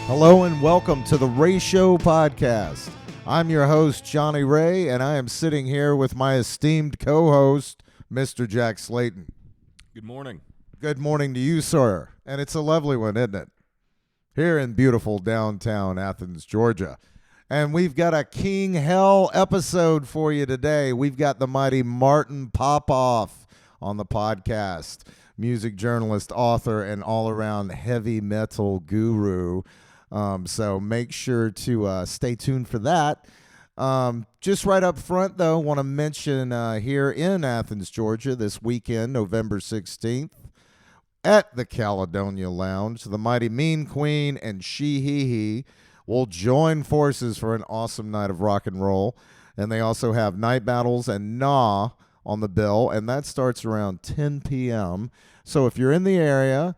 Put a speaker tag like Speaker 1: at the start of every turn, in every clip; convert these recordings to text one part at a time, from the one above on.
Speaker 1: Hello and welcome to the Ray Show podcast. I'm your host, Johnny Ray, and I am sitting here with my esteemed co-host, Mr. Jack Slayton.
Speaker 2: Good morning.
Speaker 1: Good morning to you, sir. And it's a lovely one, isn't it? Here in beautiful downtown Athens, Georgia. And we've got a King Hell episode for you today. We've got the mighty Martin Popoff on the podcast, music journalist, author, and all-around heavy metal guru. So make sure to stay tuned for that. Just right up front, though, want to mention here in Athens, Georgia, this weekend, November 16th, at the Caledonia Lounge, the mighty Mean Queen and She He He will join forces for an awesome night of rock and roll. And they also have Night Battles and Gnaw on the bill, and that starts around 10 p.m. So if you're in the area,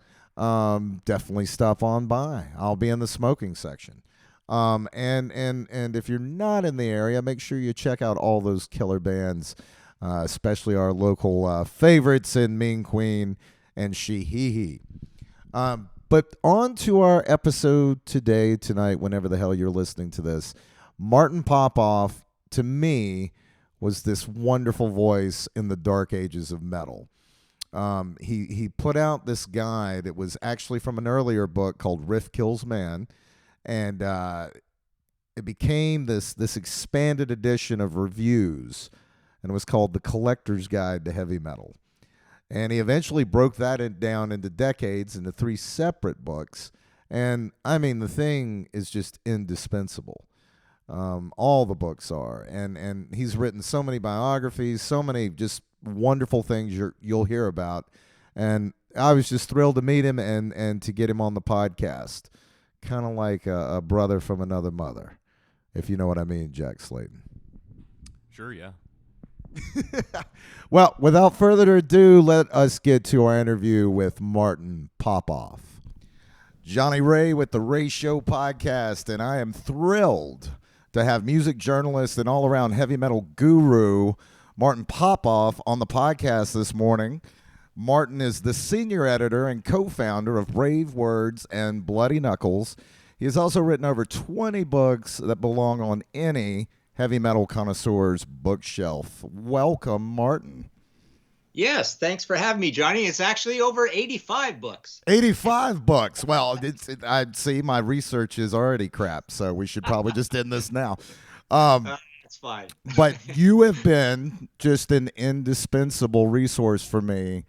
Speaker 1: definitely stop on by. I'll be in the smoking section. And if you're not in the area, make sure you check out all those killer bands, especially our local favorites in Mean Queen and She He He. But on to our episode tonight, whenever the hell you're listening to this. Martin Popoff, to me, was this wonderful voice in the dark ages of metal. He put out this guide. It was actually from an earlier book called Riff Kills Man, and it became this expanded edition of reviews, and it was called The Collector's Guide to Heavy Metal. And he eventually broke that down into decades into 3 separate books, and I mean the thing is just indispensable. All the books are, and he's written so many biographies, so many just wonderful things you'll hear about, and I was just thrilled to meet him and to get him on the podcast, kind of like a brother from another mother, if you know what I mean, Jack Slayton.
Speaker 2: Sure, yeah.
Speaker 1: Well, without further ado, let us get to our interview with Martin Popoff. Johnny Ray with the Ray Show podcast, and I am thrilled to have music journalist and all-around heavy metal guru Martin Popoff on the podcast this morning. Martin is the senior editor and co-founder of Brave Words and Bloody Knuckles. He has also written over 20 books that belong on any heavy metal connoisseur's bookshelf. Welcome, Martin.
Speaker 3: Yes, thanks for having me, Johnny. It's actually over 85 books.
Speaker 1: 85 books. Well, I see my research is already crap, so we should probably just end this now.
Speaker 3: That's fine.
Speaker 1: But you have been just an indispensable resource for me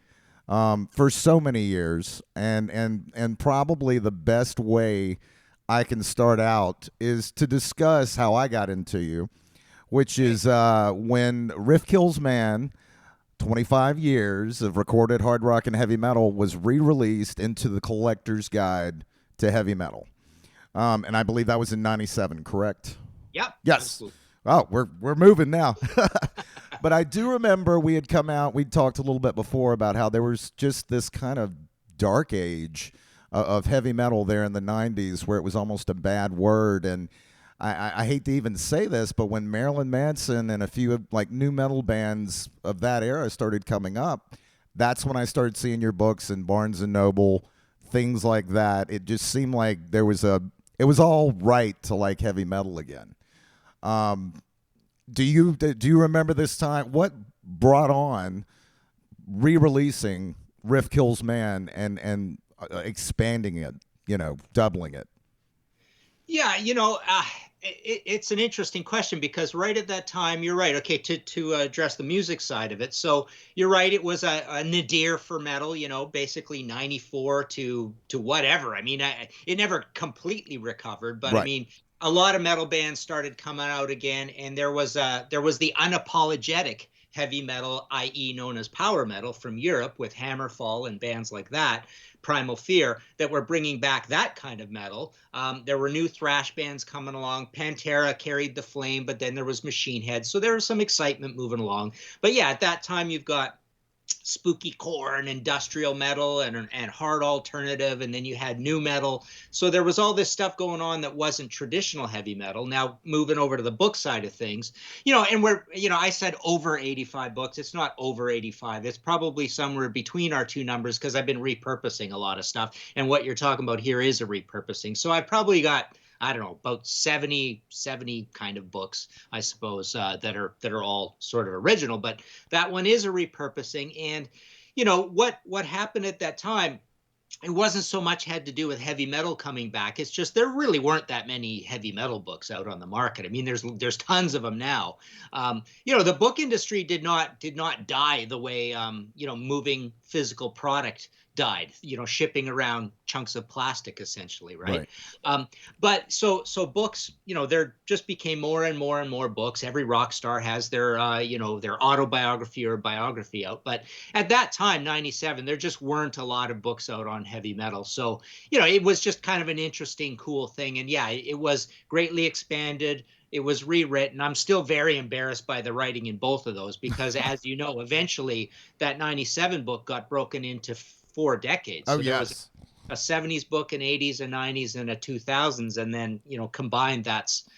Speaker 1: for so many years, and probably the best way I can start out is to discuss how I got into you, which is when Riff Kills Man, 25 years of recorded hard rock and heavy metal, was re-released into the Collector's Guide to Heavy Metal. And I believe that was in 97, correct?
Speaker 3: Yep.
Speaker 1: Yes.
Speaker 3: Absolutely.
Speaker 1: Oh, we're moving now. But I do remember we had come out, we talked a little bit before about how there was just this kind of dark age of heavy metal there in the 90s where it was almost a bad word. And I hate to even say this, but when Marilyn Manson and a few like new metal bands of that era started coming up, that's when I started seeing your books in Barnes & Noble, things like that. It just seemed like it was all right to like heavy metal again. Do you remember this time? What brought on re-releasing Riff Kills Man and expanding it, doubling it?
Speaker 3: Yeah, it's an interesting question because right at that time, you're right. Okay, to address the music side of it. So you're right. It was a nadir for metal, basically 94 to whatever. I mean, it never completely recovered, but right. I mean, a lot of metal bands started coming out again, and there was the unapologetic heavy metal, i.e. known as power metal from Europe with Hammerfall and bands like that, Primal Fear, that were bringing back that kind of metal. There were new thrash bands coming along. Pantera carried the flame, but then there was Machine Head. So there was some excitement moving along. But yeah, at that time, you've got spooky core and industrial metal and hard alternative, and then you had new metal. So there was all this stuff going on that wasn't traditional heavy metal. Now moving over to the book side of things, and I said over 85 books. It's not over 85. It's probably somewhere between our two numbers, because I've been repurposing a lot of stuff, and what you're talking about here is a repurposing. So I probably got, I don't know, about 70 kind of books, I suppose, that are all sort of original. But that one is a repurposing. And what happened at that time, it wasn't so much had to do with heavy metal coming back. It's just there really weren't that many heavy metal books out on the market. I mean, there's tons of them now. The book industry did not die the way moving physical product died. Shipping around chunks of plastic, essentially, right? But so books, there just became more and more and more books. Every rock star has their their autobiography or biography out. But at that time, 97, there just weren't a lot of books out on heavy metal. So, it was just kind of an interesting, cool thing. And yeah, it was greatly expanded. It was rewritten. I'm still very embarrassed by the writing in both of those, because as you know, eventually that 97 book got broken into 4 decades.
Speaker 1: Oh,
Speaker 3: so there
Speaker 1: yes.
Speaker 3: was a 70s book, an 80s, a 90s, and a 2000s. And then, combined, that's,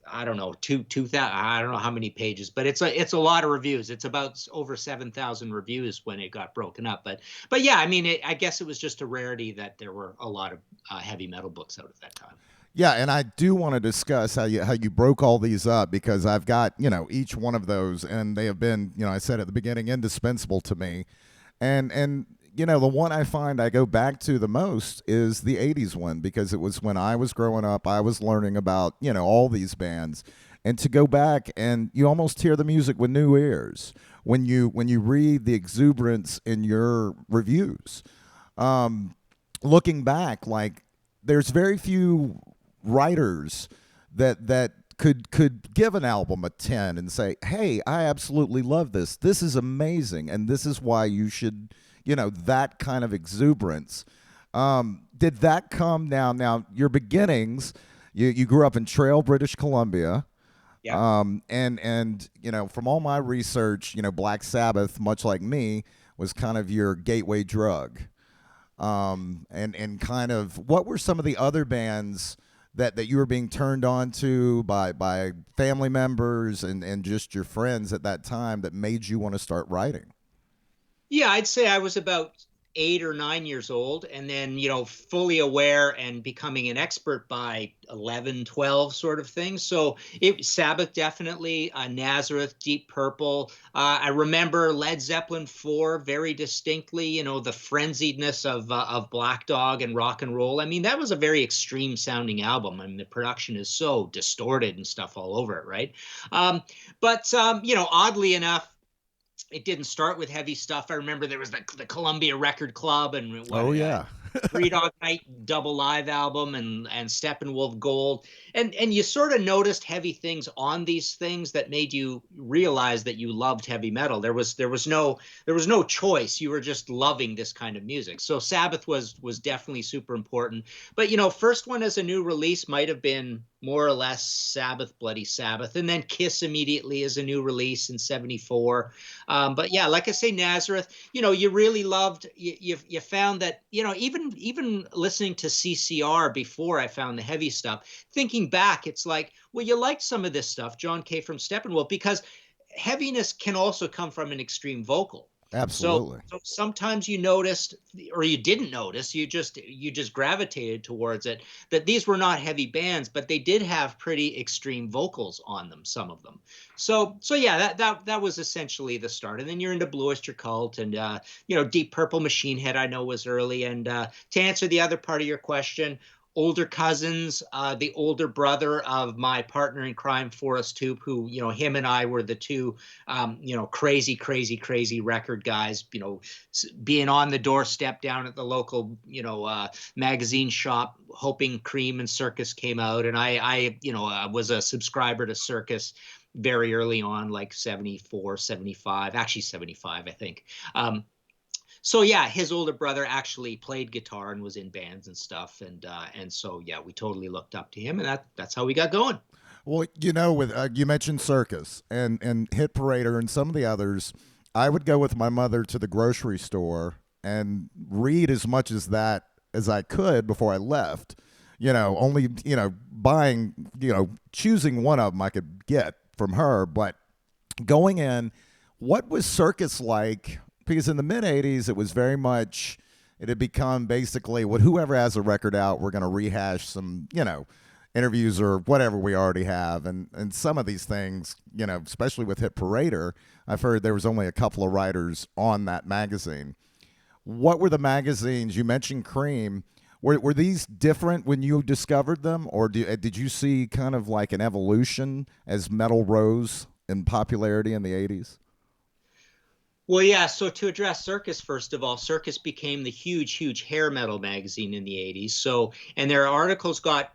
Speaker 3: I don't know, 2000, I don't know how many pages, but it's a lot of reviews. It's about over 7,000 reviews when it got broken up. But yeah, I mean, I guess it was just a rarity that there were a lot of heavy metal books out at that time.
Speaker 1: Yeah, and I do want to discuss how you broke all these up, because I've got, each one of those, and they have been, I said at the beginning, indispensable to me. And the one I find I go back to the most is the 80s one, because it was when I was growing up, I was learning about, all these bands. And to go back and you almost hear the music with new ears when you read the exuberance in your reviews. Looking back, like, there's very few writers that could give an album a 10 and say, hey, I absolutely love this. This is amazing, and this is why you should, that kind of exuberance. Did that come now your beginnings, you grew up in Trail, British Columbia.
Speaker 3: Yeah.
Speaker 1: And from all my research, Black Sabbath, much like me, was kind of your gateway drug. And kind of, what were some of the other bands that you were being turned on to by family members and just your friends at that time that made you want to start writing?
Speaker 3: Yeah, I'd say I was about 8 or 9 years old, and then, fully aware and becoming an expert by 11, 12 sort of thing. So Sabbath, definitely, Nazareth, Deep Purple. I remember Led Zeppelin 4 very distinctly, the frenziedness of Black Dog and rock and roll. I mean, that was a very extreme sounding album. I mean, the production is so distorted and stuff all over it, right? But oddly enough, it didn't start with heavy stuff. I remember there was the Columbia Record Club, and
Speaker 1: Oh, yeah.
Speaker 3: Three Dog Night double live album, and Steppenwolf Gold, and you sort of noticed heavy things on these things that made you realize that you loved heavy metal. There was no choice. You were just loving this kind of music. So Sabbath was definitely super important. But first one as a new release might have been more or less Sabbath, Bloody Sabbath, and then Kiss immediately as a new release in '74. But yeah, like I say, Nazareth, you really loved, you found that, even listening to CCR before I found the heavy stuff, thinking back, it's like, well, you liked some of this stuff, John Kay from Steppenwolf, because heaviness can also come from an extreme vocal.
Speaker 1: Absolutely.
Speaker 3: So sometimes you noticed, or you didn't notice, you just gravitated towards it, that these were not heavy bands, but they did have pretty extreme vocals on them, some of them. So yeah, that was essentially the start. And then you're into Blue Oyster Cult, and Deep Purple, Machine Head I know was early. And to answer the other part of your question, older cousins, the older brother of my partner in crime, Forrest Toop, who, him and I were the two, crazy record guys, being on the doorstep down at the local, magazine shop, hoping Cream and Circus came out. And I was a subscriber to Circus very early on, like 74, 75, actually 75, I think. So yeah, his older brother actually played guitar and was in bands and stuff, and so yeah, we totally looked up to him, and that's how we got going.
Speaker 1: Well, with you mentioned Circus and Hit Parader and some of the others. I would go with my mother to the grocery store and read as much as that as I could before I left. Only, buying, choosing one of them I could get from her. But going in, what was Circus like? Because in the mid 80s, it was very much, it had become basically what whoever has a record out, we're going to rehash some, interviews or whatever we already have. And some of these things, especially with Hit Parader, I've heard there was only a couple of writers on that magazine. What were the magazines? You mentioned Cream. Were these different when you discovered them, or did you see kind of like an evolution as metal rose in popularity in the 80s?
Speaker 3: Well, yeah. So to address Circus, first of all, Circus became the huge hair metal magazine in the '80s. So, and their articles got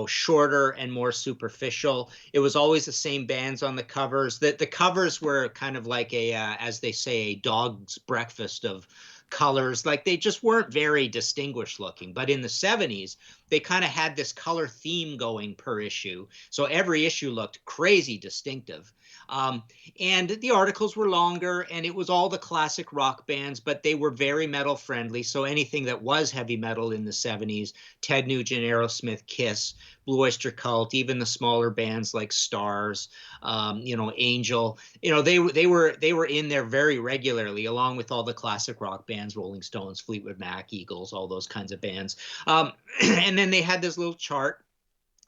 Speaker 3: shorter and more superficial. It was always the same bands on the covers. The covers were kind of like as they say, a dog's breakfast of colors. Like they just weren't very distinguished looking. But in the '70s, they kind of had this color theme going per issue. So every issue looked crazy distinctive. Um, and the articles were longer, and it was all the classic rock bands, but they were very metal friendly. So anything that was heavy metal in the '70s, Ted Nugent, Aerosmith, Kiss, Blue Oyster Cult, even the smaller bands like Stars, Angel, they were in there very regularly, along with all the classic rock bands, Rolling Stones, Fleetwood Mac, Eagles, all those kinds of bands. And then they had this little chart,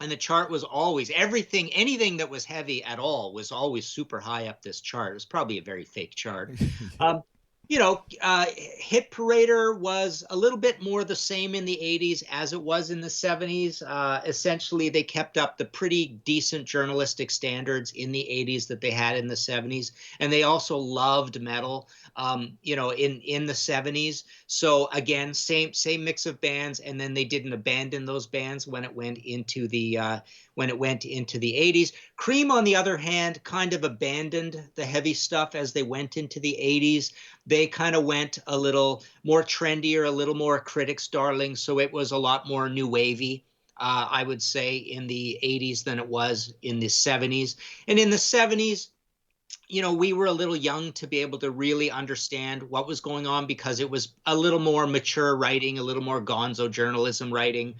Speaker 3: and the chart was always anything that was heavy at all was always super high up this chart. It was probably a very fake chart. um, Hit Parader was a little bit more the same in the '80s as it was in the '70s. Essentially, they kept up the pretty decent journalistic standards in the '80s that they had in the '70s, and they also loved metal. In the '70s. So again, same mix of bands, and then they didn't abandon those bands when it went into the '80s. Cream, on the other hand, kind of abandoned the heavy stuff as they went into the '80s. They kind of went a little more trendier, a little more critics' darling. So it was a lot more new wavy, I would say, in the '80s than it was in the '70s. And in the '70s, we were a little young to be able to really understand what was going on because it was a little more mature writing, a little more gonzo journalism writing.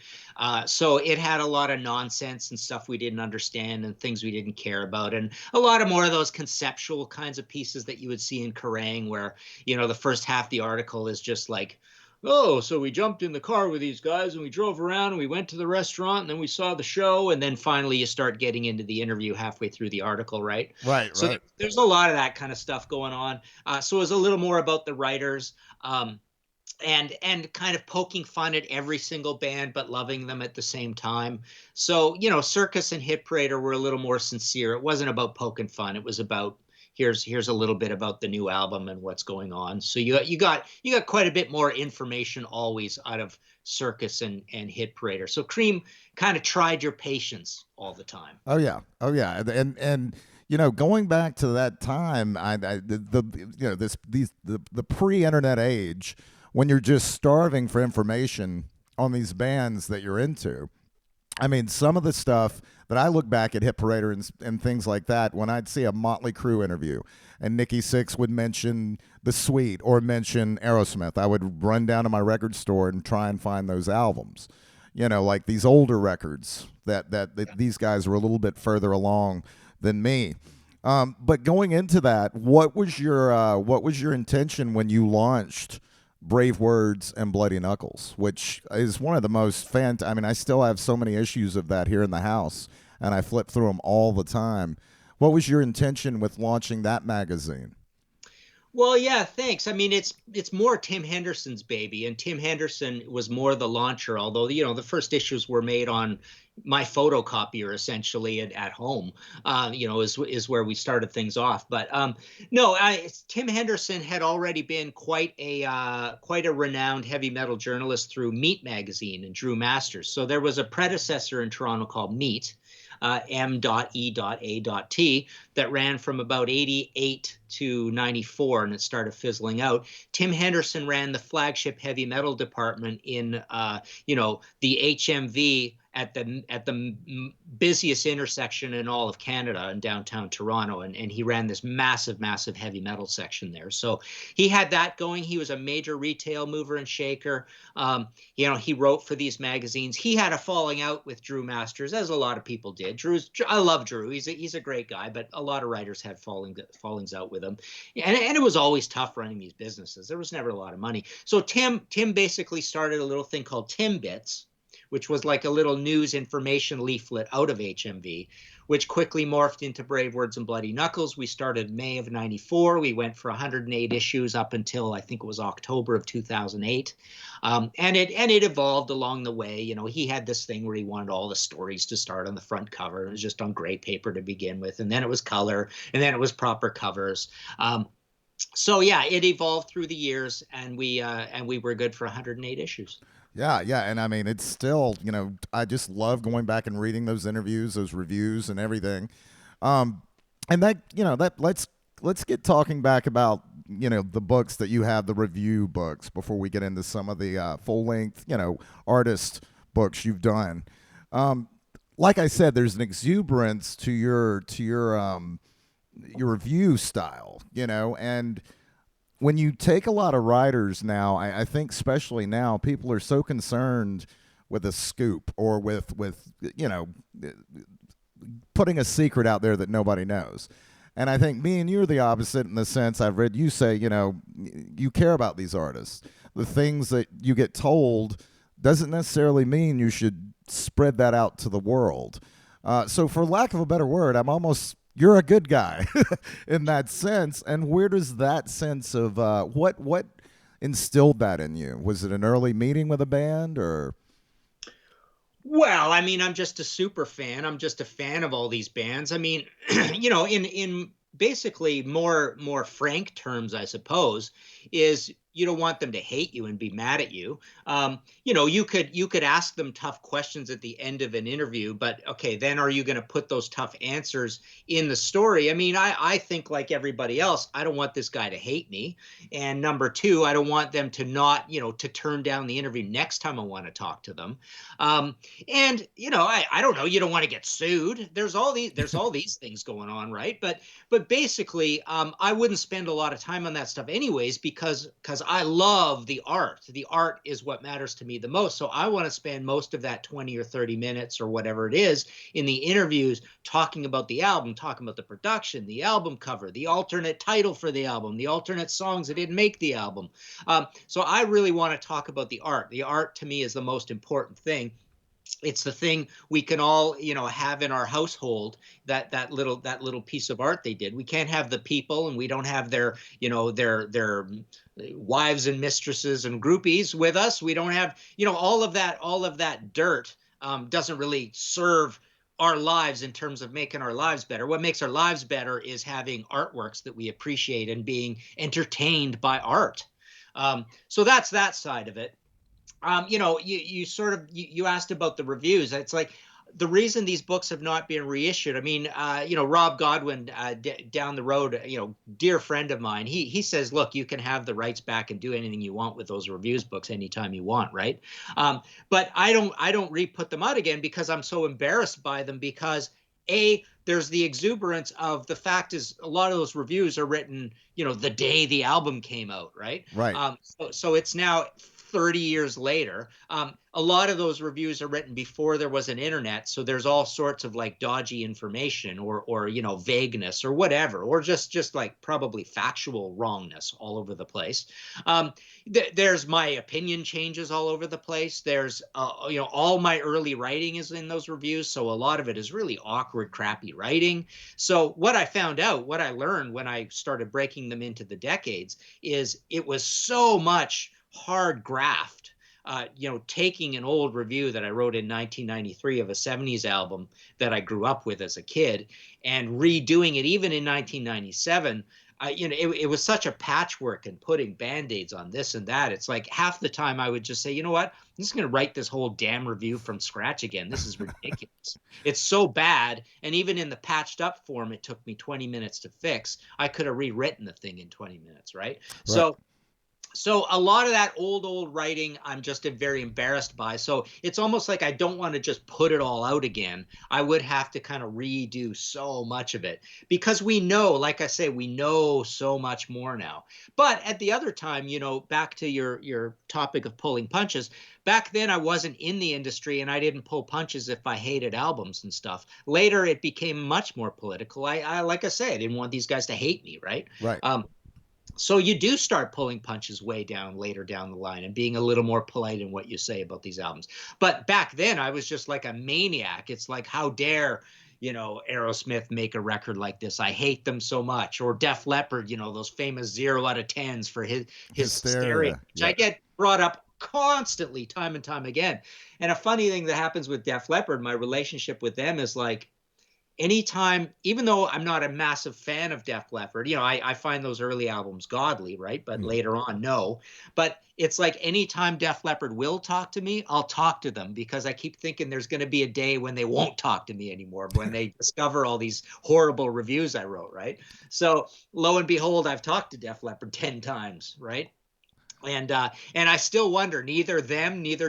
Speaker 3: So it had a lot of nonsense and stuff we didn't understand and things we didn't care about. And a lot of more of those conceptual kinds of pieces that you would see in Kerrang, where, the first half of the article is just like, oh, so we jumped in the car with these guys and we drove around and we went to the restaurant and then we saw the show. And then finally you start getting into the interview halfway through the article, right?
Speaker 1: Right,
Speaker 3: So
Speaker 1: right.
Speaker 3: there's a lot of that kind of stuff going on. So it was a little more about the writers. And kind of poking fun at every single band, but loving them at the same time. So, Circus and Hit Parader were a little more sincere. It wasn't about poking fun. It was about, here's a little bit about the new album and what's going on. So you got quite a bit more information always out of Circus and Hit Parader. So Cream kind of tried your patience all the time.
Speaker 1: Oh yeah, oh yeah, and going back to that time, the pre-internet age, when you're just starving for information on these bands that you're into. I mean, some of the stuff that I look back at Hit Parader and things like that, when I'd see a Motley Crue interview and Nikki Sixx would mention The Sweet or mention Aerosmith, I would run down to my record store and try and find those albums. Like these older records that these guys were a little bit further along than me. But going into that, what was your intention when you launched Brave Words and Bloody Knuckles, which is one of the most I mean, I still have so many issues of that here in the house, and I flip through them all the time. What was your intention with launching that magazine?
Speaker 3: Well, yeah, thanks. I mean, it's more Tim Henderson's baby, and Tim Henderson was more the launcher. Although the first issues were made on my photocopier essentially at home. Is where we started things off. But no, Tim Henderson had already been quite a renowned heavy metal journalist through Meat magazine and Drew Masters. So there was a predecessor in Toronto called Meat. M.E.A.T. that ran from about 88 to 94, and it started fizzling out. Tim Henderson ran the flagship heavy metal department in, the HMV at the busiest intersection in all of Canada in downtown Toronto, and he ran this massive heavy metal section there. So he had that going. He was a major retail mover and shaker. He wrote for these magazines. He had a falling out with Drew Masters, as a lot of people did. I love Drew. He's a great guy, but a lot of writers had fallings out with him, and it was always tough running these businesses. There was never a lot of money. So Tim basically started a little thing called Tim Bits, which was like a little news information leaflet out of HMV, which quickly morphed into Brave Words and Bloody Knuckles. We started May of 94. We went for 108 issues up until I think it was October of 2008. And it evolved along the way. He had this thing where he wanted all the stories to start on the front cover. It was just on gray paper to begin with. And then it was color, and then it was proper covers. So yeah, it evolved through the years, and we were good for 108 issues.
Speaker 1: Yeah, yeah, and I mean, it's still, I just love going back and reading those interviews, those reviews, and everything. And let's get talking back about the books that you have, the review books, before we get into some of the full length artist books you've done. Like I said, there's an exuberance to your review style, and when you take a lot of writers now, I think especially now, people are so concerned with a scoop or with putting a secret out there that nobody knows. And I think me and you are the opposite in the sense I've read you say, you care about these artists. The things that you get told doesn't necessarily mean you should spread that out to the world. So for lack of a better word, you're a good guy in that sense. And where does that sense of what instilled that in you? Was it an early meeting with a band, or?
Speaker 3: Well, I mean, I'm just a super fan. I'm just a fan of all these bands. I mean, in basically more frank terms, I suppose, is you don't want them to hate you and be mad at you. You could ask them tough questions at the end of an interview, but okay, then are you going to put those tough answers in the story? I mean, I think like everybody else, I don't want this guy to hate me. And number two, I don't want them to not, to turn down the interview next time I want to talk to them. I don't know, you don't want to get sued. There's all these things going on, right? But basically, I wouldn't spend a lot of time on that stuff anyways, because I love the art. The art is what matters to me the most. So I want to spend most of that 20 or 30 minutes or whatever it is in the interviews talking about the album, talking about the production, the album cover, the alternate title for the album, the alternate songs that didn't make the album. So I really want to talk about the art. The art to me is the most important thing. It's the thing we can all, have in our household, that little piece of art they did. We can't have the people, and we don't have their wives and mistresses and groupies with us. We don't have, all of that dirt doesn't really serve our lives in terms of making our lives better. What makes our lives better is having artworks that we appreciate and being entertained by art. So that's that side of it. You asked about the reviews. It's like the reason these books have not been reissued. I mean, Rob Godwin down the road, dear friend of mine, he says, look, you can have the rights back and do anything you want with those reviews books anytime you want, right? But I don't re-put them out again because I'm so embarrassed by them, because there's the exuberance of the fact is a lot of those reviews are written, the day the album came out, right?
Speaker 1: Right.
Speaker 3: So it's now 30 years later. A lot of those reviews are written before there was an internet, so there's all sorts of like dodgy information or vagueness or whatever, or just like probably factual wrongness all over the place. There's my opinion changes all over the place. There's all my early writing is in those reviews, so a lot of it is really awkward, crappy writing. So what I learned when I started breaking them into the decades is it was so much hard graft, taking an old review that I wrote in 1993 of a 70s album that I grew up with as a kid and redoing it even in 1997. it was such a patchwork and putting band-aids on this and that. It's like half the time I would just say, you know what? I'm just going to write this whole damn review from scratch again. This is ridiculous. It's so bad. And even in the patched up form, it took me 20 minutes to fix. I could have rewritten the thing in 20 minutes, right?
Speaker 1: Right.
Speaker 3: So a lot of that old writing, I'm just very embarrassed by. So it's almost like I don't want to just put it all out again. I would have to kind of redo so much of it because we know, like I say, we know so much more now. But at the other time, back to your topic of pulling punches, back then I wasn't in the industry and I didn't pull punches if I hated albums and stuff. Later, it became much more political. I like I say, I didn't want these guys to hate me, right?
Speaker 1: Right.
Speaker 3: So you do start pulling punches way down later down the line and being a little more polite in what you say about these albums. But back then I was just like a maniac. It's like, how dare, Aerosmith make a record like this? I hate them so much. Or Def Leppard, those famous 0 out of 10s for his Hysteria, which I get brought up constantly, time and time again. And a funny thing that happens with Def Leppard, my relationship with them is like, anytime, even though I'm not a massive fan of Def Leppard, I find those early albums godly, right? But later on, no. But it's like anytime Def Leppard will talk to me, I'll talk to them because I keep thinking there's going to be a day when they won't talk to me anymore, when they discover all these horrible reviews I wrote, right? So lo and behold, I've talked to Def Leppard 10 times, right? And I still wonder, neither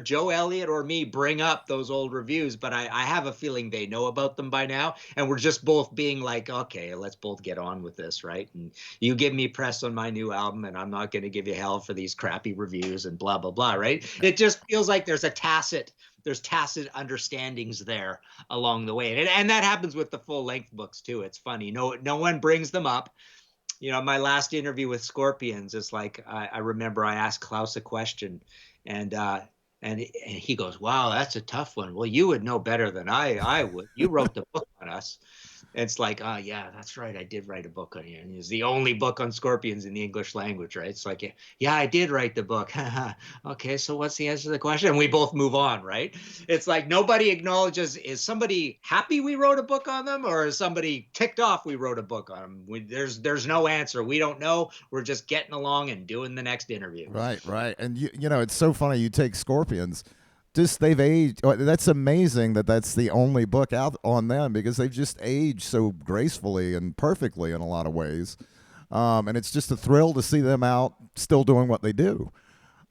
Speaker 3: Joe Elliott or me bring up those old reviews, but I have a feeling they know about them by now, and we're just both being like, okay, let's both get on with this, right? And you give me press on my new album, and I'm not going to give you hell for these crappy reviews and blah blah blah, right? It just feels like there's tacit understandings there along the way, and that happens with the full length books too. It's funny, no one brings them up. My last interview with Scorpions is like, I remember I asked Klaus a question, and he goes, "Wow, that's a tough one. Well, you would know better than I would. You wrote the book on us." It's like, oh yeah, that's right. I did write a book on you. And it's the only book on scorpions in the English language, right? It's like, yeah, I did write the book. Okay, so what's the answer to the question? And we both move on, right? It's like nobody acknowledges, is somebody happy we wrote a book on them, or is somebody ticked off we wrote a book on them? There's no answer. We don't know. We're just getting along and doing the next interview.
Speaker 1: Right. And it's so funny. You take Scorpions. Just they've aged. That's amazing that's the only book out on them because they've just aged so gracefully and perfectly in a lot of ways. And it's just a thrill to see them out still doing what they do.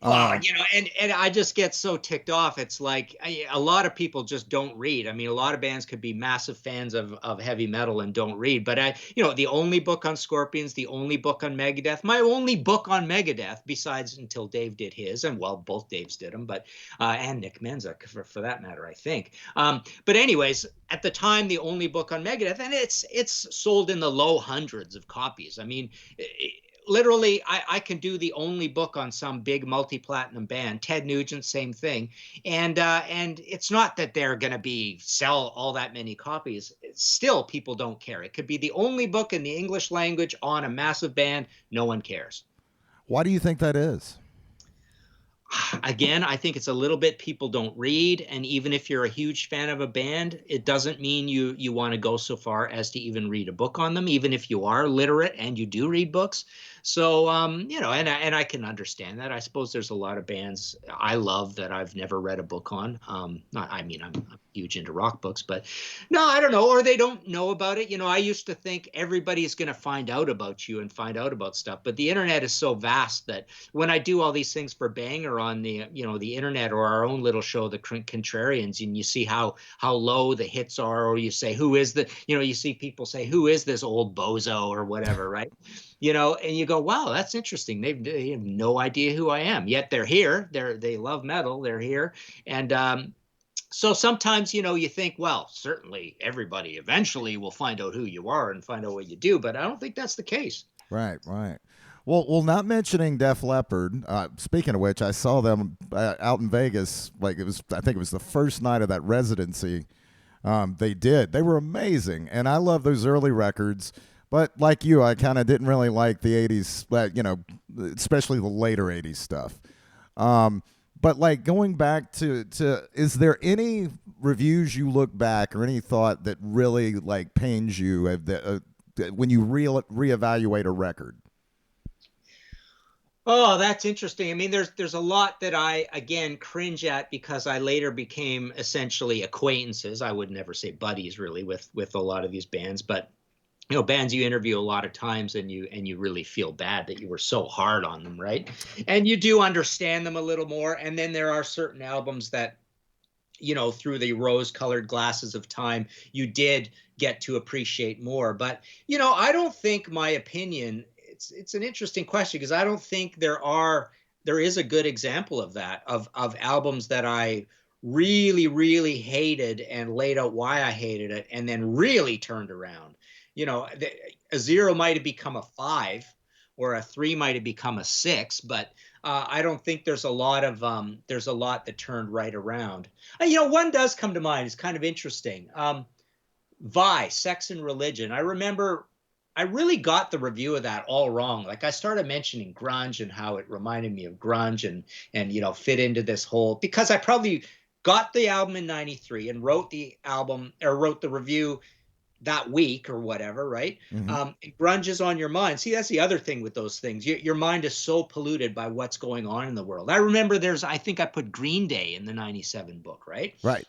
Speaker 3: Well, and I just get so ticked off. It's like a lot of people just don't read. I mean, a lot of bands could be massive fans of heavy metal and don't read. But the only book on Scorpions, the only book on Megadeth, my only book on Megadeth, besides until Dave did his, and well, both Daves did them, but and Nick Menza for that matter, I think. But anyways, at the time, the only book on Megadeth, and it's sold in the low hundreds of copies. I mean. Literally, I can do the only book on some big multi-platinum band. Ted Nugent, same thing, and it's not that they're going to sell all that many copies. Still, people don't care. It could be the only book in the English language on a massive band. No one cares.
Speaker 1: Why do you think that is?
Speaker 3: Again, I think it's a little bit people don't read, and even if you're a huge fan of a band, it doesn't mean you want to go so far as to even read a book on them, even if you are literate and you do read books. So, and I can understand that. I suppose there's a lot of bands I love that I've never read a book on. I'm huge into rock books, but no, I don't know, or they don't know about it. I used to think everybody's going to find out about you and find out about stuff, but the internet is so vast that when I do all these things for Banger on the internet or our own little show, the Contrarians, and you see how low the hits are, or you say, who is you see people say, who is this old bozo or whatever, right? And you go, wow, that's interesting. They have no idea who I am, yet they're here. They love metal. They're here. And so sometimes, you think, well, certainly everybody eventually will find out who you are and find out what you do. But I don't think that's the case.
Speaker 1: Right. Well, not mentioning Def Leppard. Speaking of which, I saw them out in Vegas. I think it was the first night of that residency. They were amazing, and I love those early records. But like you, I kind of didn't really like the 80s, especially the later 80s stuff. But like going back to is there any reviews you look back or any thought that really like pains you when you reevaluate a record?
Speaker 3: Oh, that's interesting. I mean, there's a lot that I again cringe at because I later became essentially acquaintances. I would never say buddies really with a lot of these bands, but bands you interview a lot of times and you really feel bad that you were so hard on them, right? And you do understand them a little more. And then there are certain albums that, through the rose-colored glasses of time, you did get to appreciate more. But, I don't think my opinion, it's an interesting question because I don't think there is a good example of that, of albums that I really, really hated and laid out why I hated it and then really turned around. A 0 might have become a 5 or a 3 might have become a 6, but I don't think there's a lot that turned right around. One does come to mind. It's kind of interesting. Vice, Sex and Religion. I remember I really got the review of that all wrong. Like I started mentioning grunge and how it reminded me of grunge and fit into this whole, because I probably got the album in 93 and wrote the review that week or whatever, right?
Speaker 1: Mm-hmm.
Speaker 3: Grunge is on your mind. See, that's the other thing with those things. Your mind is so polluted by what's going on in the world. I remember I think I put Green Day in the 97 book, right?
Speaker 1: Right.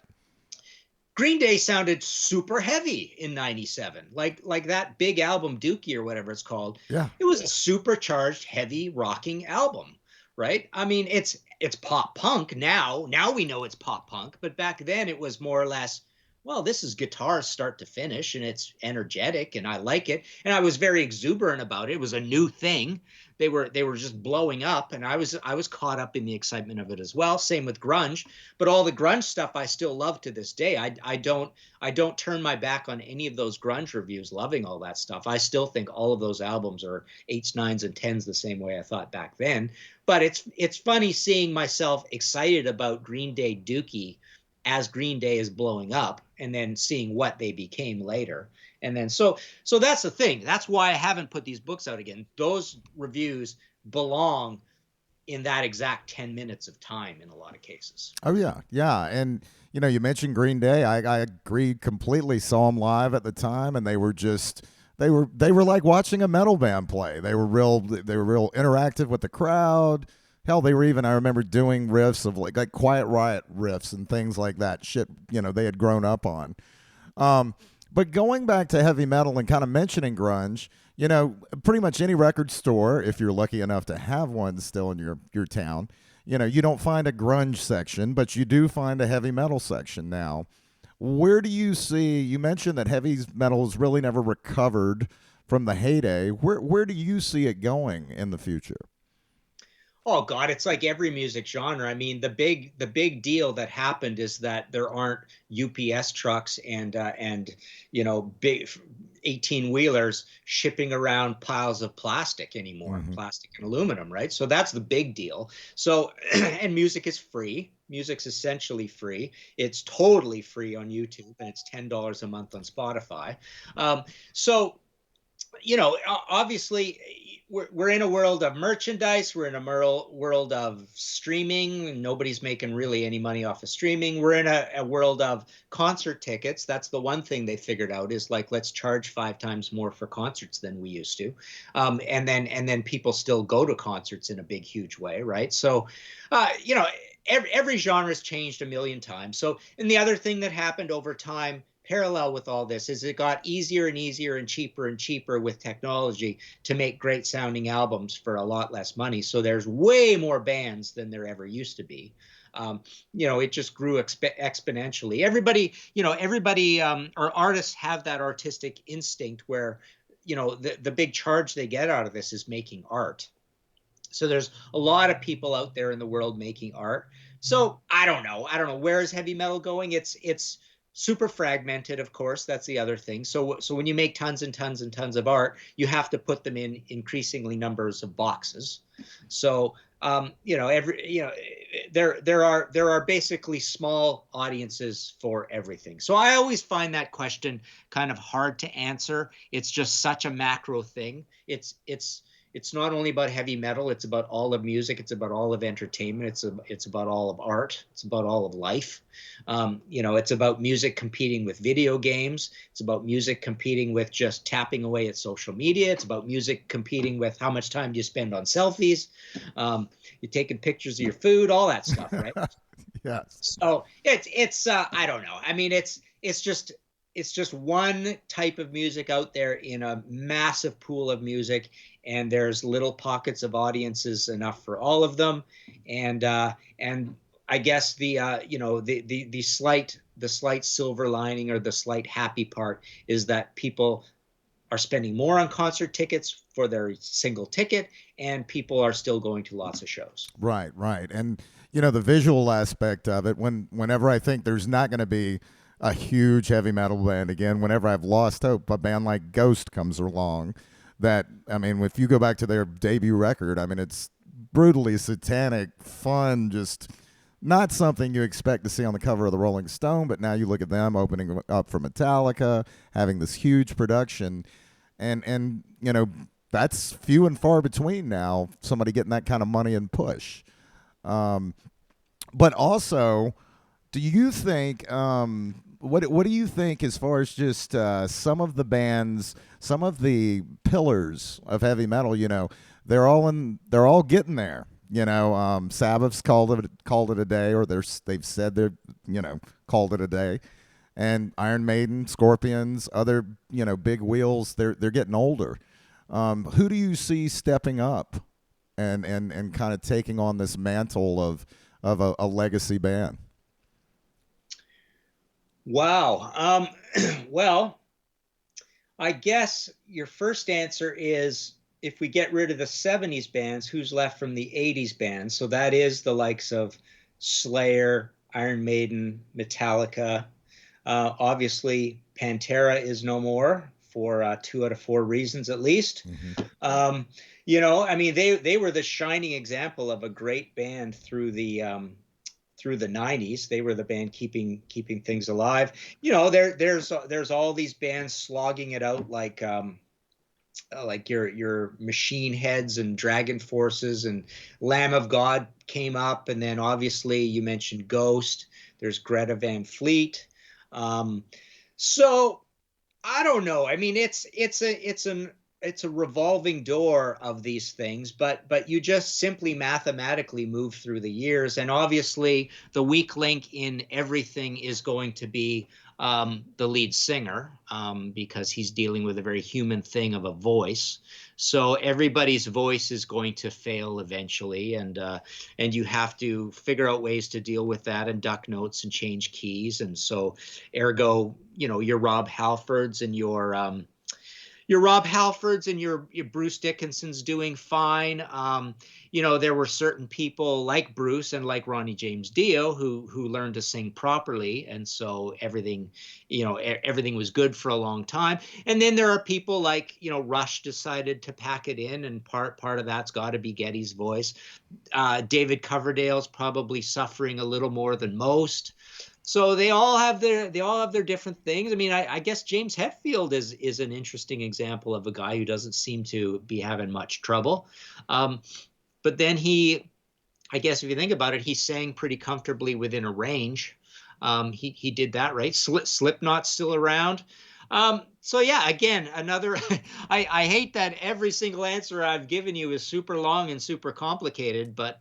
Speaker 3: Green Day sounded super heavy in 97. Like that big album Dookie or whatever it's called.
Speaker 1: Yeah.
Speaker 3: It was a supercharged, heavy rocking album, right? I mean, it's pop punk now. Now we know it's pop punk, but back then it was more or less, well, this is guitar start to finish and it's energetic and I like it. And I was very exuberant about it. It was a new thing. They were just blowing up and I was caught up in the excitement of it as well. Same with grunge, but all the grunge stuff I still love to this day. I don't turn my back on any of those grunge reviews, loving all that stuff. I still think all of those albums are 8s, 9s and 10s the same way I thought back then. But it's funny seeing myself excited about Green Day Dookie as Green Day is blowing up and then seeing what they became later. And then so that's the thing. That's why I haven't put these books out again. Those reviews belong in that exact 10 minutes of time in a lot of cases.
Speaker 1: Oh yeah, yeah, and you mentioned Green Day. I agree completely. Saw them live at the time, and they were like watching a metal band play. They were real interactive with the crowd. Hell, they were even, I remember doing riffs of like Quiet Riot riffs and things like that. Shit, they had grown up on. But going back to heavy metal and kind of mentioning grunge, pretty much any record store, if you're lucky enough to have one still in your town, you don't find a grunge section, but you do find a heavy metal section now. Where do you see, you mentioned that heavy metal has really never recovered from the heyday. Where do you see it going in the future?
Speaker 3: Oh God, it's like every music genre. I mean, the big deal that happened is that there aren't UPS trucks and big 18-wheelers shipping around piles of plastic anymore,
Speaker 1: Mm-hmm.
Speaker 3: plastic and aluminum, right? So that's the big deal. So and music is free. Music's essentially free. It's totally free on YouTube and it's $10 a month on Spotify. So obviously we're in a world of merchandise. We're in a world of streaming. Nobody's making really any money off of streaming. We're in a world of concert tickets. That's the one thing they figured out is like, let's charge 5 times more for concerts than we used to. And then people still go to concerts in a big, huge way. Right. So, every genre has changed a million times. So, and the other thing that happened over time, parallel with all this, is it got easier and easier and cheaper with technology to make great sounding albums for a lot less money. So there's way more bands than there ever used to be. It just grew exponentially. Everybody or artists have that artistic instinct where, the big charge they get out of this is making art. So there's a lot of people out there in the world making art. So I don't know. Where is heavy metal going? It's super fragmented, of course. That's the other thing. So when you make tons and tons and tons of art, you have to put them in increasingly numbers of boxes. So there are basically small audiences for everything. So I always find that question kind of hard to answer. It's just such a macro thing. it's not only about heavy metal, it's about all of music, it's about all of entertainment, it's about all of art, it's about all of life. It's about music competing with video games, it's about music competing with just tapping away at social media, it's about music competing with how much time do you spend on selfies, you're taking pictures of your food, all that stuff, right?
Speaker 1: Yes.
Speaker 3: So it's I don't know. I mean, it's just one type of music out there in a massive pool of music, and there's little pockets of audiences enough for all of them, and I guess the slight silver lining, or the slight happy part, is that people are spending more on concert tickets for their single ticket, and people are still going to lots of shows.
Speaker 1: Right, right. And the visual aspect of it, whenever I think there's not going to be a huge heavy metal band again, whenever I've lost hope, a band like Ghost comes along, that, I mean, if you go back to their debut record, I mean, it's brutally satanic, fun, just not something you expect to see on the cover of the Rolling Stone, but now you look at them opening up for Metallica, having this huge production, and that's few and far between now, somebody getting that kind of money and push. Um, but also, do you think what do you think as far as just some of the bands, some of the pillars of heavy metal? They're all getting there. Sabbath's called it a day, or they've said they're called it a day, and Iron Maiden, Scorpions, other big wheels, they're getting older. Who do you see stepping up and kind of taking on this mantle of a legacy band?
Speaker 3: Wow. Well, I guess your first answer is, if we get rid of the 70s bands, who's left from the 80s bands? So that is the likes of Slayer, Iron Maiden, Metallica. Obviously, Pantera is no more for 2 out of 4 reasons at least.
Speaker 1: Mm-hmm.
Speaker 3: I mean, they were the shining example of a great band through the 90s. They were the band keeping things alive. There's all these bands slogging it out, like your Machine Heads and Dragon Forces, and Lamb of God came up, and then obviously you mentioned Ghost. There's Greta Van Fleet. So I don't know. I mean, it's a revolving door of these things, but you just simply mathematically move through the years, and obviously the weak link in everything is going to be the lead singer, because he's dealing with a very human thing of a voice. So everybody's voice is going to fail eventually, and you have to figure out ways to deal with that, and duck notes and change keys, and so ergo, your Rob Halfords and your Bruce Dickinson's doing fine. There were certain people like Bruce and like Ronnie James Dio who learned to sing properly, and so everything was good for a long time. And then there are people like Rush decided to pack it in, and part of that's got to be Geddy's voice. David Coverdale's probably suffering a little more than most. So they all have their different things. I mean, I guess James Hetfield is an interesting example of a guy who doesn't seem to be having much trouble. But then I guess if you think about it, he sang pretty comfortably within a range. He did that, right. Slipknot's still around. So yeah, again, another. I hate that every single answer I've given you is super long and super complicated, but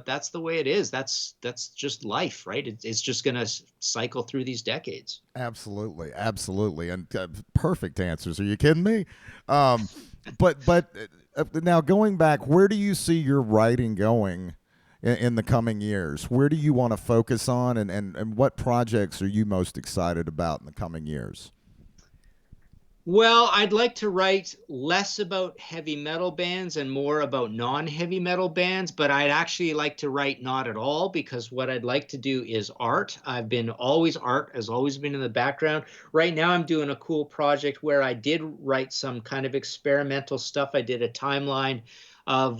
Speaker 3: that's the way it is. That's just life, right? It's just gonna cycle through these decades.
Speaker 1: Absolutely, absolutely, and perfect answers. Are you kidding me? But now going back, where do you see your writing going in the coming years? Where do you want to focus on, and what projects are you most excited about in the coming years?
Speaker 3: Well, I'd like to write less about heavy metal bands and more about non-heavy metal bands, but I'd actually like to write not at all, because what I'd like to do is art. Art has always been in the background. Right now I'm doing a cool project where I did write some kind of experimental stuff. I did a timeline of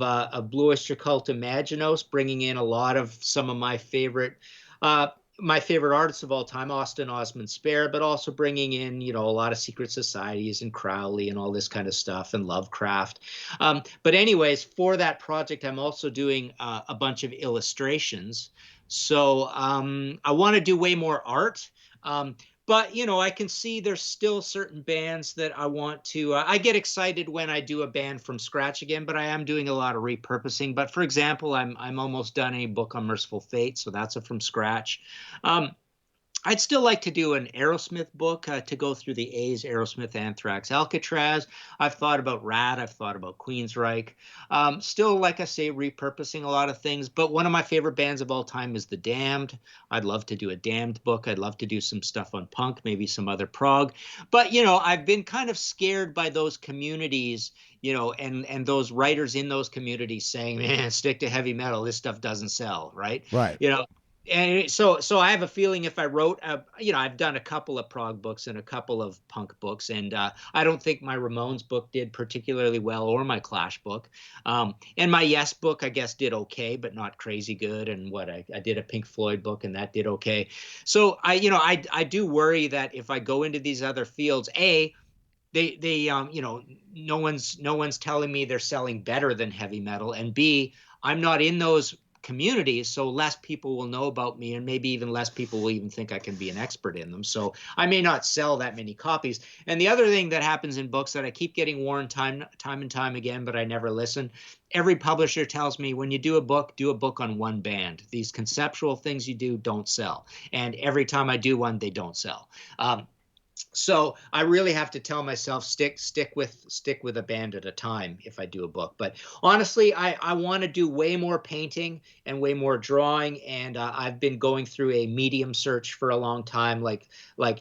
Speaker 3: Blue Oyster Cult Imaginos, bringing in a lot of some of my favorite my favorite artists of all time, Austin Osman Spare, but also bringing in, a lot of secret societies and Crowley and all this kind of stuff and Lovecraft. But anyways, for that project, I'm also doing a bunch of illustrations. So I want to do way more art. But I can see there's still certain bands that I want to. I get excited when I do a band from scratch again, but I am doing a lot of repurposing. But for example, I'm almost done a book on Merciful Fate, so that's a from scratch. Um, I'd still like to do an Aerosmith book to go through the A's, Aerosmith, Anthrax, Alcatraz. I've thought about Rat. I've thought about Queensryche. Still, like I say, repurposing a lot of things. But one of my favorite bands of all time is The Damned. I'd love to do a Damned book. I'd love to do some stuff on punk, maybe some other prog. But, I've been kind of scared by those communities, and those writers in those communities saying, man, stick to heavy metal. This stuff doesn't sell, right?
Speaker 1: Right.
Speaker 3: And so I have a feeling if I wrote, I've done a couple of prog books and a couple of punk books, and I don't think my Ramones book did particularly well, or my Clash book. And my Yes book, I guess, did okay, but not crazy good. And I did a Pink Floyd book, and that did okay. So I do worry that if I go into these other fields, no one's telling me they're selling better than heavy metal, and B, I'm not in those communities, so less people will know about me, and maybe even less people will even think I can be an expert in them. So I may not sell that many copies. And the other thing that happens in books that I keep getting warned time and time again, but I never listen. Every publisher tells me, when you do a book on one band. These conceptual things you do don't sell. And every time I do one, they don't sell. So I really have to tell myself, stick with a band at a time if I do a book. But honestly, I want to do way more painting and way more drawing. And I've been going through a medium search for a long time, like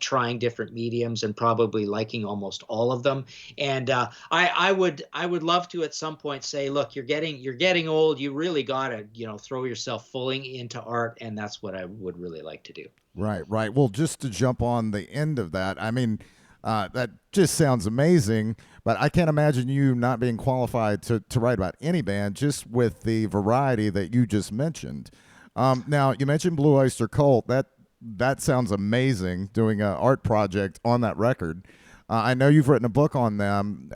Speaker 3: trying different mediums and probably liking almost all of them. And I would love to at some point say, look, you're getting old. You really gotta throw yourself fully into art, and that's what I would really like to do.
Speaker 1: Right, right. Well, just to jump on the end of that, I mean, that just sounds amazing, but I can't imagine you not being qualified to write about any band just with the variety that you just mentioned. Now, you mentioned Blue Oyster Cult. That sounds amazing, doing an art project on that record. I know you've written a book on them,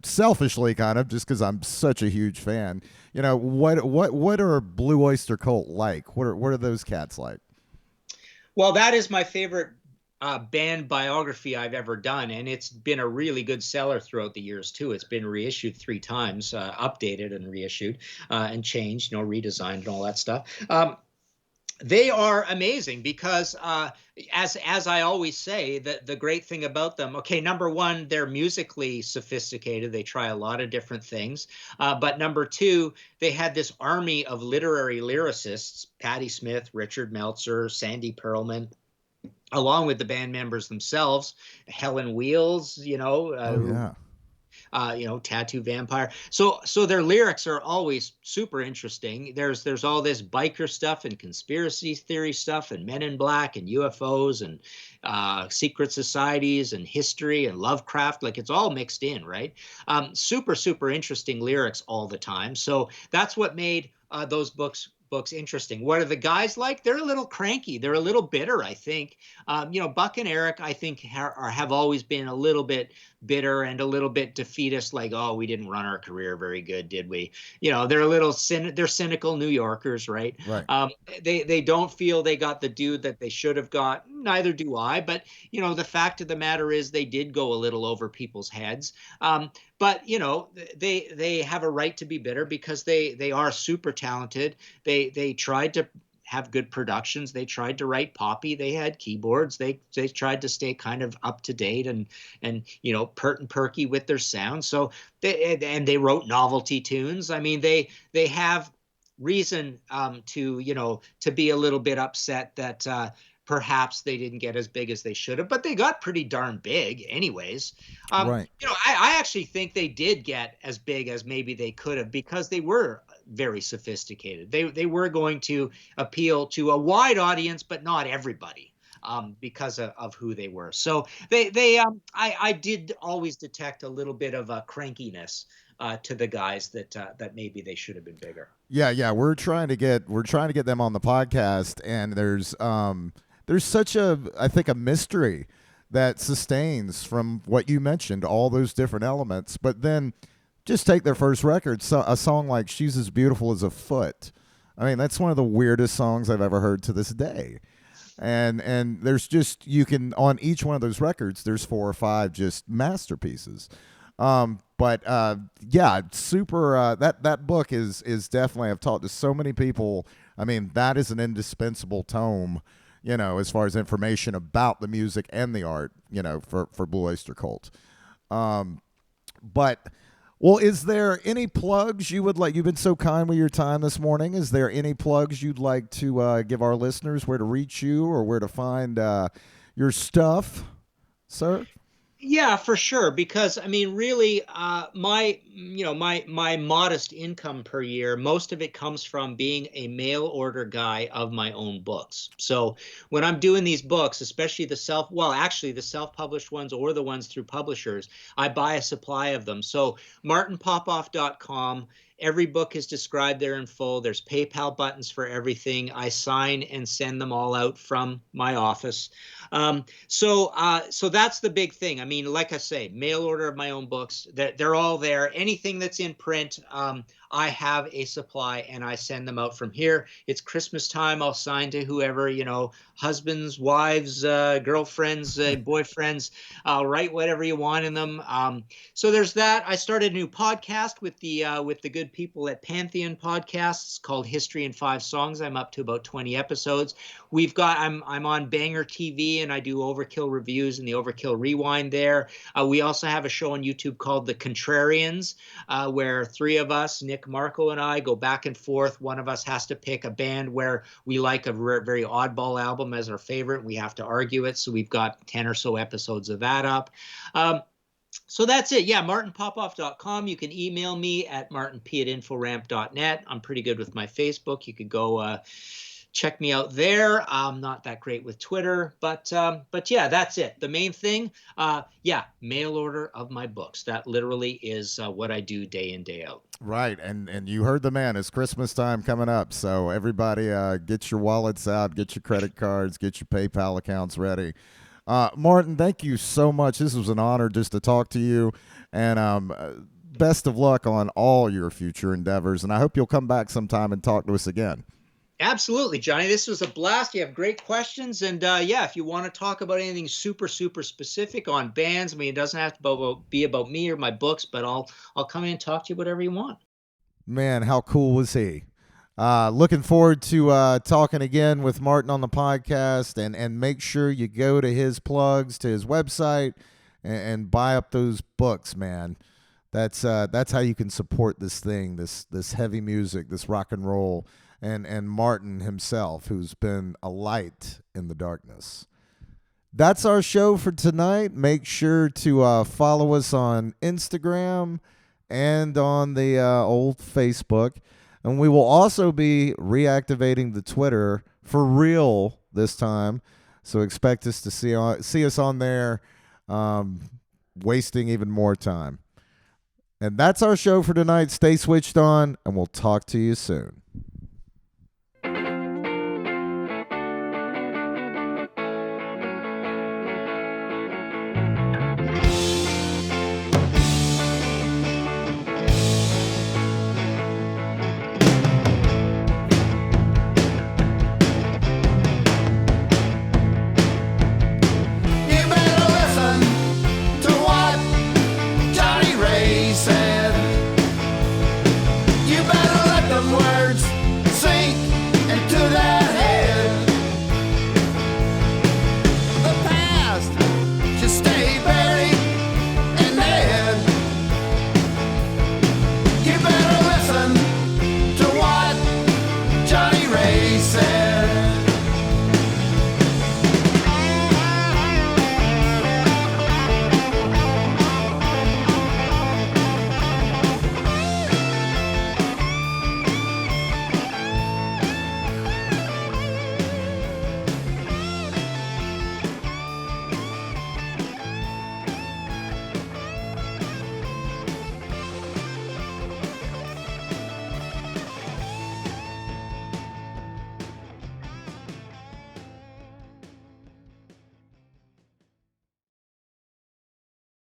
Speaker 1: selfishly, kind of, just because I'm such a huge fan. What are Blue Oyster Cult like? What are those cats like?
Speaker 3: Well, that is my favorite band biography I've ever done, and it's been a really good seller throughout the years too. It's been reissued 3 times, updated and reissued, and changed, redesigned and all that stuff. They are amazing because, as I always say, the great thing about them, okay, number one, they're musically sophisticated. They try a lot of different things. But number two, they had this army of literary lyricists, Patti Smith, Richard Meltzer, Sandy Pearlman, along with the band members themselves, Helen Wheels,
Speaker 1: Oh yeah.
Speaker 3: Tattoo Vampire. So their lyrics are always super interesting. There's all this biker stuff and conspiracy theory stuff and Men in Black and UFOs and secret societies and history and Lovecraft. Like, it's all mixed in, right? Super interesting lyrics all the time. So that's what made those books interesting. What are the guys like? They're a little cranky. They're a little bitter, I think. Buck and Eric, I think, have always been a little bit bitter and a little bit defeatist, like, oh, we didn't run our career very good, did we? They're a little they're cynical New Yorkers, right?
Speaker 1: Right.
Speaker 3: They don't feel they got the due that they should have got. Neither do I. But the fact of the matter is, they did go a little over people's heads. But they have a right to be bitter because they are super talented. They tried to have good productions. They tried to write poppy. They had keyboards. They tried to stay kind of up to date and pert and perky with their sound. So they wrote novelty tunes. I mean, they have reason to be a little bit upset that perhaps they didn't get as big as they should have, but they got pretty darn big anyways.
Speaker 1: Right.
Speaker 3: I actually think they did get as big as maybe they could have because they were very sophisticated. They were going to appeal to a wide audience, but not everybody. because of who they were. So I did always detect a little bit of a crankiness to the guys that maybe they should have been bigger.
Speaker 1: Yeah. We're trying to get them on the podcast, and there's such a, I think, a mystery that sustains from what you mentioned, all those different elements. But then just take their first record, so a song like "She's as Beautiful as a Foot." I mean, that's one of the weirdest songs I've ever heard to this day. And there's just, you can, on each one of those records, there's 4 or 5 just masterpieces. But yeah, super. That book is definitely, I've talked to so many people. I mean, that is an indispensable tome, as far as information about the music and the art, for Blue Oyster Cult. But well, is there any plugs you would like? You've been so kind with your time this morning. Is there any plugs you'd like to give our listeners, where to reach you or where to find your stuff, sir?
Speaker 3: Yeah, for sure. Because I mean, really, my modest income per year, most of it comes from being a mail order guy of my own books. So when I'm doing these books, especially actually the self-published ones or the ones through publishers, I buy a supply of them. So martinpopoff.com. Every book is described there in full. There's PayPal buttons for everything. I sign and send them all out from my office. So that's the big thing. I mean, like I say, mail order of my own books. They're all there. Anything that's in print, I have a supply and I send them out from here. It's Christmas time. I'll sign to whoever, husbands, wives, girlfriends, boyfriends. I'll write whatever you want in them. So there's that. I started a new podcast with the good people at Pantheon Podcasts called History in 5 Songs. I'm up to about 20 episodes. I'm on Banger TV and I do Overkill reviews and the Overkill Rewind there. We also have a show on YouTube called The Contrarians, where 3 of us, Nick, Marco, and I, go back and forth. One of us has to pick a band where we like a very oddball album as our favorite. We have to argue it. So we've got 10 or so episodes of that up. So that's it. Yeah, martinpopoff.com. You can email me at martinp@inforamp.net. I'm pretty good with my Facebook. You could go check me out there. I'm not that great with Twitter, but yeah, that's it. The main thing, mail order of my books. That literally is what I do day in, day out.
Speaker 1: Right, and you heard the man. It's Christmas time coming up, so everybody get your wallets out, get your credit cards, get your PayPal accounts ready. Martin, thank you so much. This was an honor just to talk to you, and best of luck on all your future endeavors, and I hope you'll come back sometime and talk to us again.
Speaker 3: Absolutely, Johnny. This was a blast. You have great questions. And if you want to talk about anything super, super specific on bands, I mean, it doesn't have to be about me or my books, but I'll come in and talk to you whatever you want.
Speaker 1: Man, how cool was he? Looking forward to talking again with Martin on the podcast, and make sure you go to his plugs, to his website, and buy up those books, man. That's how you can support this thing, this heavy music, this rock and roll. And Martin himself, who's been a light in the darkness. That's our show for tonight. Make sure to follow us on Instagram and on the old Facebook. And we will also be reactivating the Twitter for real this time. So expect us to see us on there, wasting even more time. And that's our show for tonight. Stay switched on, and we'll talk to you soon.